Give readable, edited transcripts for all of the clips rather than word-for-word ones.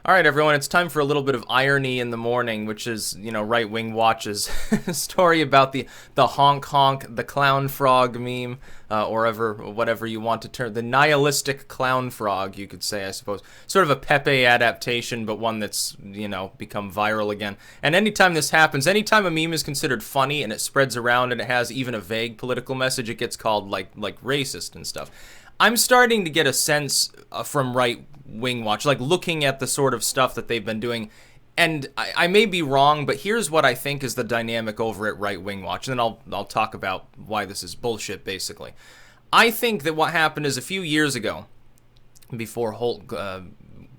All right, everyone, it's time for a little bit of irony in the morning, which is, Right Wing Watch's story about the honk honk, the clown frog meme, whatever you want to term, the nihilistic clown frog, you could say, I suppose. Sort of a Pepe adaptation, but one that's, become viral again. And anytime this happens, anytime a meme is considered funny and it spreads around and it has even a vague political message, it gets called like racist and stuff. I'm starting to get a sense from Right Wing Watch, like looking at the sort of stuff that they've been doing, and I may be wrong, but here's what I think is the dynamic over at Right Wing Watch, and then I'll talk about why this is bullshit, basically. I think that what happened is a few years ago, before Holt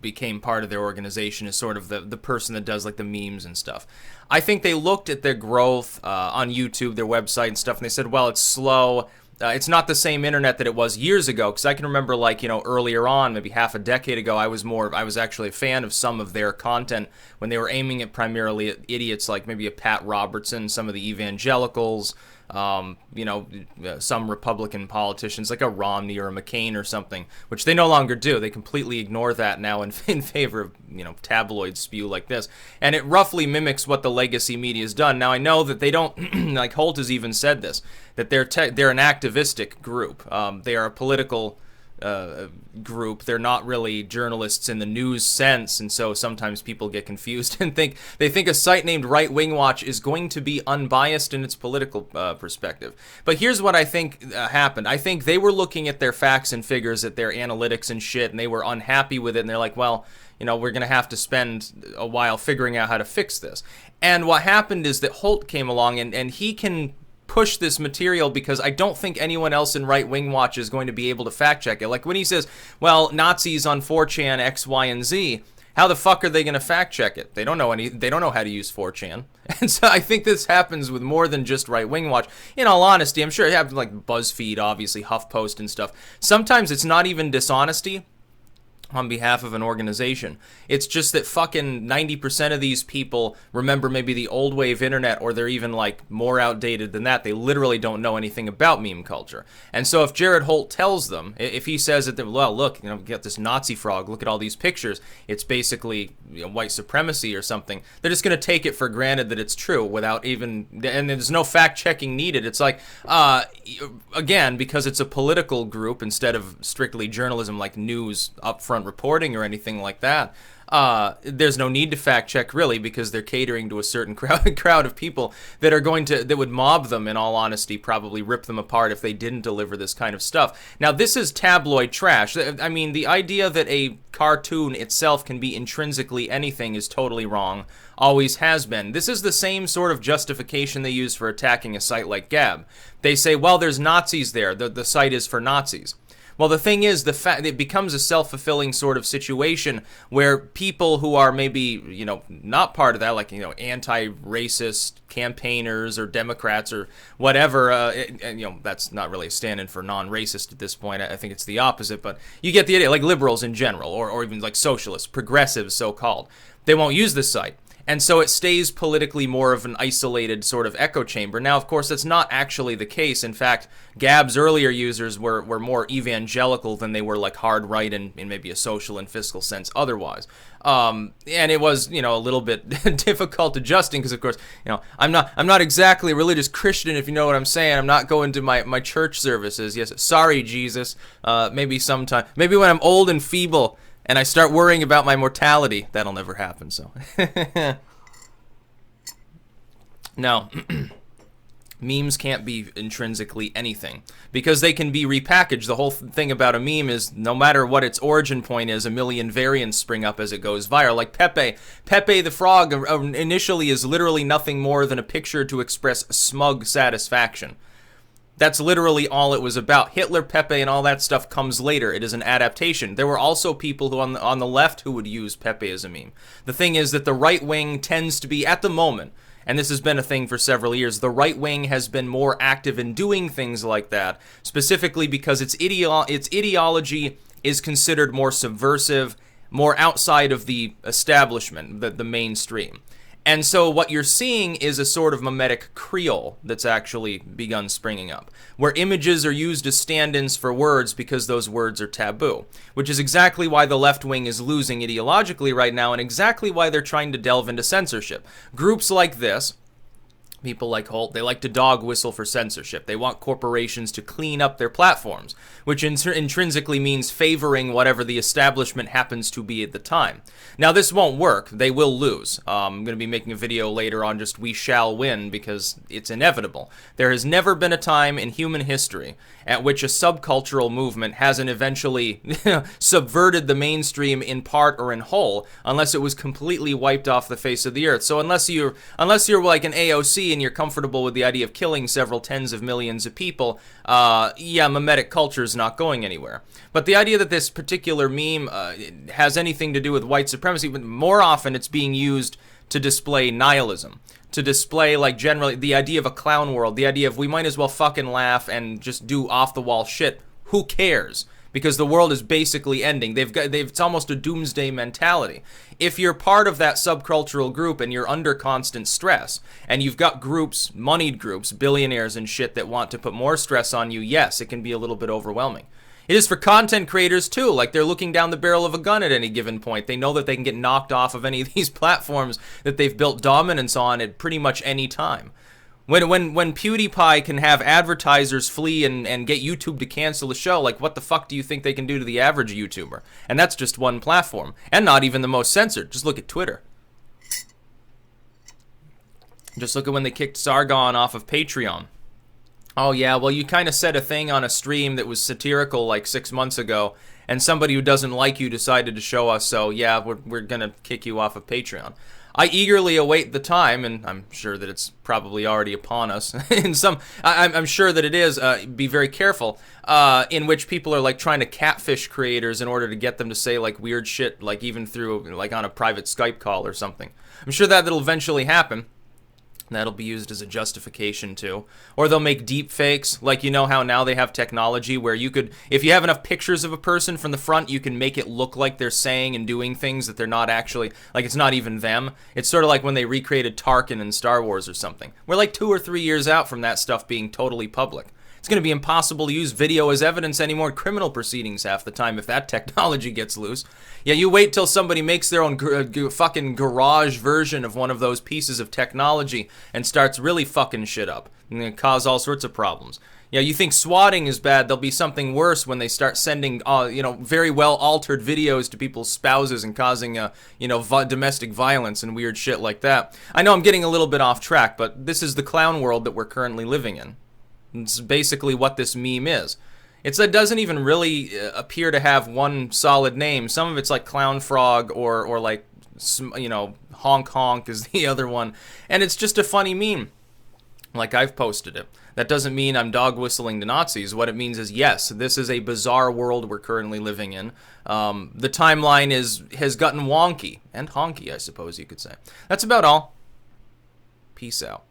became part of their organization as sort of the person that does like the memes and stuff, I think they looked at their growth on YouTube, their website and stuff, and they said, well, it's slow. It's not the same internet that it was years ago, because I can remember, earlier on, maybe half a decade ago, I was actually a fan of some of their content when they were aiming it primarily at idiots like maybe a Pat Robertson, some of the evangelicals, some Republican politicians like a Romney or a McCain or something, which they no longer do. They completely ignore that now in favor of, tabloid spew like this. And it roughly mimics what the legacy media has done. Now, I know that they don't, like Holt has even said this, that they're an activistic group. They are a political group. They're not really journalists in the news sense, and so sometimes people get confused and think a site named Right Wing Watch is going to be unbiased in its political perspective. But here's what I think happened. I think they were looking at their facts and figures, at their analytics and shit, and they were unhappy with it, and they're like, well, we're going to have to spend a while figuring out how to fix this. And what happened is that Holt came along, and he can push this material because I don't think anyone else in Right Wing Watch is going to be able to fact check it. Like when he says, well, Nazis on 4chan X, Y, and Z, how the fuck are they going to fact check it? They don't know how to use 4chan. And so I think this happens with more than just Right Wing Watch. In all honesty, I'm sure it happens like BuzzFeed, obviously, HuffPost and stuff. Sometimes it's not even dishonesty on behalf of an organization. It's just that fucking 90% of these people remember maybe the old wave internet, or they're even like more outdated than that. They literally don't know anything about meme culture. And so if Jared Holt tells them, if he says that, well, look, get this Nazi frog, look at all these pictures, it's basically white supremacy or something, they're just going to take it for granted that it's true without even, and there's no fact checking needed. It's like, again, because it's a political group instead of strictly journalism like news upfront reporting or anything like that, there's no need to fact check really, because they're catering to a certain crowd of people that would mob them, in all honesty, probably rip them apart if they didn't deliver this kind of stuff. Now, this is tabloid trash. I mean, the idea that a cartoon itself can be intrinsically anything is totally wrong. Always has been. This is the same sort of justification they use for attacking a site like Gab. They say, well, there's Nazis there. The site is for Nazis. Well, the thing is, it becomes a self-fulfilling sort of situation where people who are maybe, not part of that, like, anti-racist campaigners or Democrats or whatever, and that's not really a stand-in for non-racist at this point. I think it's the opposite, but you get the idea, like liberals in general, or even like socialists, progressives, so-called. They won't use this site. And so it stays politically more of an isolated sort of echo chamber. Now, of course, that's not actually the case. In fact, Gab's earlier users were more evangelical than they were like hard right in maybe a social and fiscal sense otherwise. And it was, a little bit difficult adjusting because, of course, I'm not exactly a religious Christian, if you know what I'm saying. I'm not going to my church services. Yes, sorry, Jesus. Maybe sometime. Maybe when I'm old and feeble and I start worrying about my mortality. That'll never happen, so. No. Memes can't be intrinsically anything, because they can be repackaged. The whole thing about a meme is, no matter what its origin point is, a million variants spring up as it goes viral. Like Pepe the Frog initially is literally nothing more than a picture to express smug satisfaction. That's literally all it was about. Hitler, Pepe, and all that stuff comes later. It is an adaptation. There were also people who on the left who would use Pepe as a meme. The thing is that the right wing tends to be, at the moment, and this has been a thing for several years, the right wing has been more active in doing things like that, specifically because its ideology is considered more subversive, more outside of the establishment, the mainstream. And so what you're seeing is a sort of mimetic Creole that's actually begun springing up, where images are used as stand-ins for words because those words are taboo, which is exactly why the left wing is losing ideologically right now and exactly why they're trying to delve into censorship. Groups like this, people like Holt, they like to dog whistle for censorship. They want corporations to clean up their platforms, which intrinsically means favoring whatever the establishment happens to be at the time. Now, this won't work. They will lose. I'm going to be making a video later on just we shall win because it's inevitable. There has never been a time in human history at which a subcultural movement hasn't eventually subverted the mainstream in part or in whole, unless it was completely wiped off the face of the earth. So unless you're like an AOC and you're comfortable with the idea of killing several tens of millions of people, yeah, mimetic culture is not going anywhere. But the idea that this particular meme has anything to do with white supremacy, but more often it's being used to display nihilism, to display, like, generally the idea of a clown world, the idea of we might as well fucking laugh and just do off-the-wall shit. Who cares? Because the world is basically ending. It's almost a doomsday mentality. If you're part of that subcultural group and you're under constant stress, and you've got groups, moneyed groups, billionaires and shit that want to put more stress on you, yes, it can be a little bit overwhelming. It is for content creators too, like they're looking down the barrel of a gun at any given point. They know that they can get knocked off of any of these platforms that they've built dominance on at pretty much any time. When PewDiePie can have advertisers flee and get YouTube to cancel a show, like what the fuck do you think they can do to the average YouTuber? And that's just one platform, and not even the most censored. Just look at Twitter. Just look at when they kicked Sargon off of Patreon. Oh yeah, well you kind of said a thing on a stream that was satirical like 6 months ago, and somebody who doesn't like you decided to show us, so yeah, we're gonna kick you off of Patreon. I eagerly await the time, and I'm sure that it's probably already upon us. I'm sure that it is. Be very careful. In which people are like trying to catfish creators in order to get them to say like weird shit, like even through like on a private Skype call or something. I'm sure that'll eventually happen. That'll be used as a justification too. Or they'll make deep fakes, like you know how now they have technology where you could, if you have enough pictures of a person from the front, you can make it look like they're saying and doing things that they're not actually, like it's not even them. It's sort of like when they recreated Tarkin in Star Wars or something. We're like 2 or 3 years out from that stuff being totally public. It's going to be impossible to use video as evidence anymore in criminal proceedings half the time if that technology gets loose. Yeah, you wait till somebody makes their own fucking garage version of one of those pieces of technology and starts really fucking shit up. And it cause all sorts of problems. Yeah, you think swatting is bad, there'll be something worse when they start sending, very well altered videos to people's spouses and causing, domestic violence and weird shit like that. I know I'm getting a little bit off track, but this is the clown world that we're currently living in. It's basically what this meme is. It doesn't even really appear to have one solid name. Some of it's like Clown Frog or like, Honk Honk is the other one. And it's just a funny meme. Like I've posted it. That doesn't mean I'm dog whistling to Nazis. What it means is, yes, this is a bizarre world we're currently living in. The timeline has gotten wonky. And honky, I suppose you could say. That's about all. Peace out.